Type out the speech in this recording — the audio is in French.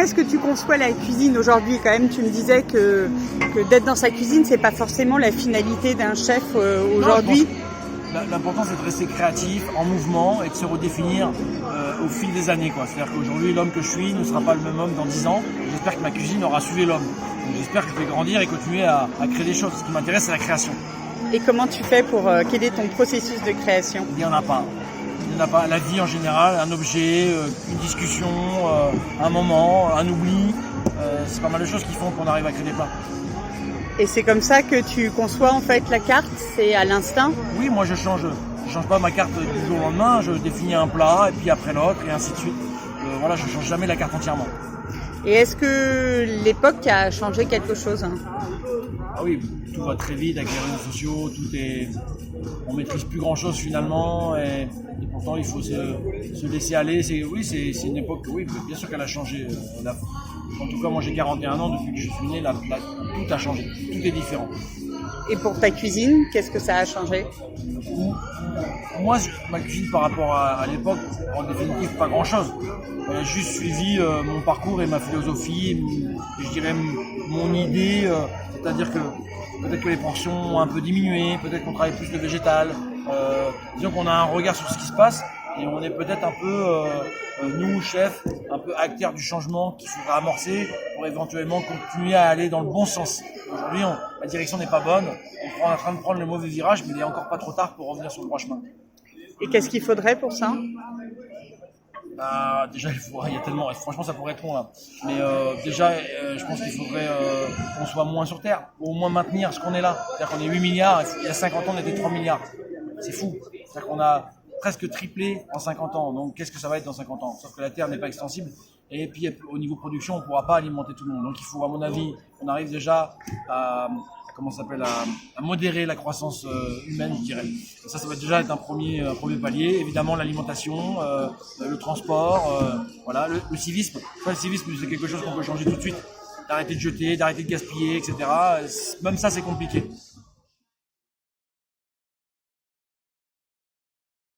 est-ce que tu conçois la cuisine aujourd'hui? Quand même, tu me disais que d'être dans sa cuisine, c'est pas forcément la finalité d'un chef aujourd'hui. L'important, c'est de rester créatif, en mouvement et de se redéfinir au fil des années, quoi. C'est-à-dire qu'aujourd'hui, l'homme que je suis ne sera pas le même homme dans 10 ans. J'espère que ma cuisine aura suivi l'homme. Donc, j'espère que je vais grandir et continuer à créer des choses. Ce qui m'intéresse, c'est la création. Et comment tu fais pour... quel est ton processus de création? Il n'y en a pas. Il n'y en a pas. La vie en général, un objet, une discussion, un moment, un oubli. C'est pas mal de choses qui font qu'on arrive à créer des plats. Et c'est comme ça que tu conçois en fait la carte? C'est à l'instinct? Oui, moi je change pas ma carte du jour au lendemain, je définis un plat et puis après l'autre et ainsi de suite. Voilà, je change jamais la carte entièrement. Et est-ce que l'époque a changé quelque chose? Ah oui, tout va très vite avec les réseaux sociaux, on maîtrise plus grand chose finalement et pourtant il faut se laisser aller. C'est une époque, oui, bien sûr qu'elle a changé. En tout cas, moi j'ai 41 ans, depuis que je suis né, tout a changé, tout est différent. Et pour ta cuisine, qu'est-ce que ça a changé? Moi, ma cuisine par rapport à l'époque, en définitive, pas grand-chose. J'ai juste suivi mon parcours et ma philosophie, je dirais mon idée, c'est-à-dire que peut-être que les portions ont un peu diminué, peut-être qu'on travaille plus le végétal, disons qu'on a un regard sur ce qui se passe et on est peut-être un peu, nous, chefs, un peu acteurs du changement qu'il faudra amorcer pour éventuellement continuer à aller dans le bon sens. Aujourd'hui, la direction n'est pas bonne, on est en train de prendre le mauvais virage, mais il est encore pas trop tard pour revenir sur le droit chemin. Et qu'est-ce qu'il faudrait pour ça? Déjà, il y a tellement, franchement, ça pourrait être long là. Mais déjà, je pense qu'il faudrait qu'on soit moins sur Terre, ou au moins maintenir ce qu'on est là. C'est-à-dire qu'on est 8 milliards, il y a 50 ans, on était 3 milliards. C'est fou. C'est-à-dire qu'on a presque triplé en 50 ans. Donc, qu'est-ce que ça va être dans 50 ans? Sauf que la Terre n'est pas extensible. Et puis, au niveau production, on ne pourra pas alimenter tout le monde. Donc, il faut, à mon avis, on arrive déjà à modérer la croissance humaine, je dirais. Et ça va déjà être un premier palier. Évidemment, l'alimentation, le transport, voilà, le civisme. Le civisme, c'est quelque chose qu'on peut changer tout de suite. D'arrêter de jeter, d'arrêter de gaspiller, etc. Même ça, c'est compliqué.